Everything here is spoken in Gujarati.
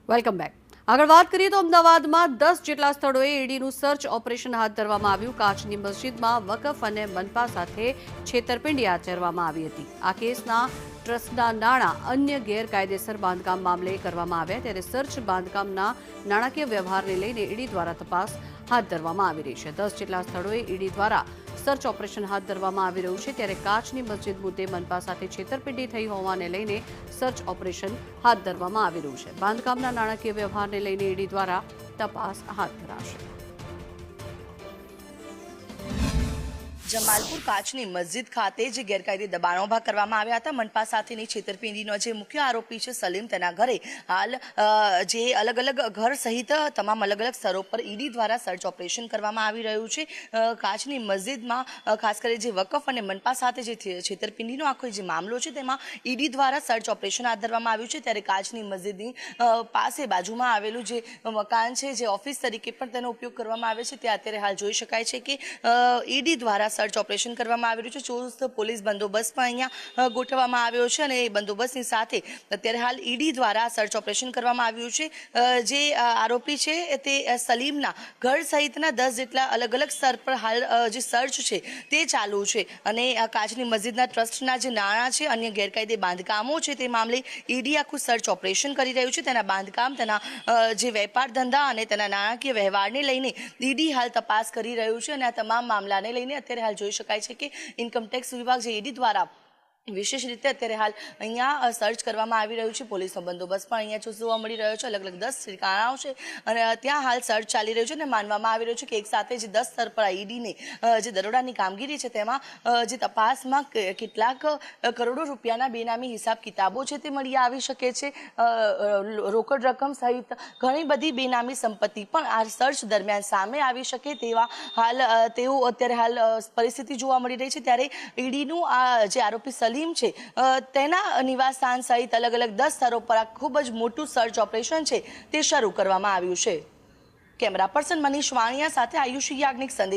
Welcome back. આગળ વાત કરીએ તો અમદાવાદમાં 10 જેટલા સ્થળોએ ઈડીનું સર્ચ ઓપરેશન હાથ ધરવામાં આવ્યું. કાચની મસ્જિદમાં વકફ અને મનપા સાથે છેતરપિંડી આચરવામાં આવી હતી. આ કેસના ટ્રસ્ટના નાણાં અન્ય ગેરકાયદેસર બાંધકામ મામલે કરવામાં આવ્યા, ત્યારે સર્ચ બાંધકામના નાણાકીય વ્યવહારને લઈને ઈડી દ્વારા તપાસ હાથ ધરવામાં આવી રહી છે. 10 જેટલા સ્થળોએ ઈડી દ્વારા સર્ચ ઓપરેશન હાથ ધરવામાં આવી રહ્યું છે, ત્યારે કાચની મસ્જિદ મુદ્દે મનપા સાથે છેતરપિંડી થઈ હોવાને લઈને સર્ચ ઓપરેશન હાથ ધરવામાં આવી રહ્યું છે. બાંધકામના નાણાકીય વ્યવહારને લઈને ઈડી દ્વારા તપાસ હાથ ધરાશે. જમાલપુર કાચની મસ્જિદ ખાતે જે ગેરકાયદે દબાણો ઉભા કરવામાં આવ્યા હતા, મનપા સાથેની છેતરપિંડીનો જે મુખ્ય આરોપી છે સલીમ, તેના ઘરે હાલ જે અલગ અલગ ઘર સહિત તમામ અલગ અલગ સ્તરો પર ઈડી દ્વારા સર્ચ ઓપરેશન કરવામાં આવી રહ્યું છે. કાચની મસ્જિદમાં ખાસ કરી જે વકફ અને મનપા સાથે જે છેતરપિંડીનો આખો જે મામલો છે, તેમાં ઈડી દ્વારા સર્ચ ઓપરેશન હાથ ધરવામાં આવ્યું છે. ત્યારે કાચની મસ્જિદની પાસે બાજુમાં આવેલું જે મકાન છે, જે ઓફિસ તરીકે પણ તેનો ઉપયોગ કરવામાં આવે છે, ત્યાં અત્યારે હાલ જોઈ શકાય છે કે ઈડી દ્વારા સર્ચ ઓપરેશન કરવામાં આવી રહ્યું છે. ચુસ્ત પોલીસ બંદોબસ્ત પણ અહીંયા ગોઠવવામાં આવ્યો છે, અને એ બંદોબસ્તની સાથે અત્યારે હાલ ઈડી દ્વારા સર્ચ ઓપરેશન કરવામાં આવ્યું છે. જે આરોપી છે તે સલીમના ઘર સહિતના 10 જેટલા અલગ અલગ સ્તર પર હાલ જે સર્ચ છે તે ચાલુ છે, અને કાચની મસ્જિદના ટ્રસ્ટના જે નાણાં છે, અન્ય ગેરકાયદે બાંધકામો છે, તે મામલે ઈડી આખું સર્ચ ઓપરેશન કરી રહ્યું છે. તેના બાંધકામ, તેના જે વેપાર ધંધા અને તેના નાણાકીય વ્યવહારને લઈને ઈડી હાલ તપાસ કરી રહ્યું છે, અને આ તમામ મામલાને લઈને અત્યારે હાલ જોઈ શકાય છે કે ઇન્કમટેક્સ વિભાગ જે ઈડી દ્વારા વિશેષ રીતે અત્યારે હાલ અહીંયા સર્ચ કરવામાં આવી રહ્યું છે. પોલીસનો બંદોબસ્ત પણ અહીંયા જોવા મળી રહ્યો છે. અલગ અલગ 10 ઠેકાણાઓ છે, અને ત્યાં હાલ સર્ચ ચાલી રહ્યું છે, અને માનવામાં આવી રહ્યું છે કે એક સાથે જે 10 સ્તર પર ઈડીને જે દરોડાની કામગીરી છે, તેમાં જે તપાસમાં કેટલાક કરોડો રૂપિયાના બેનામી હિસાબ કિતાબો છે તે મળી આવી શકે છે. રોકડ રકમ સહિત ઘણી બધી બેનામી સંપત્તિ પણ આ સર્ચ દરમિયાન સામે આવી શકે તેવા હાલ તેવું અત્યારે હાલ પરિસ્થિતિ જોવા મળી રહી છે. ત્યારે ઈડીનું આ જે આરોપી સલીમ છે, તેના નિવાસસ્થાન સહિત અલગ અલગ 10 સ્તરો પર આ ખૂબ જ મોટું સર્ચ ઓપરેશન છે તે શરૂ કરવામાં આવ્યું છે. કેમેરા પર્સન મનીષ વાણિયા સાથે આયુષી યાજ્ઞિક, સંદેશ.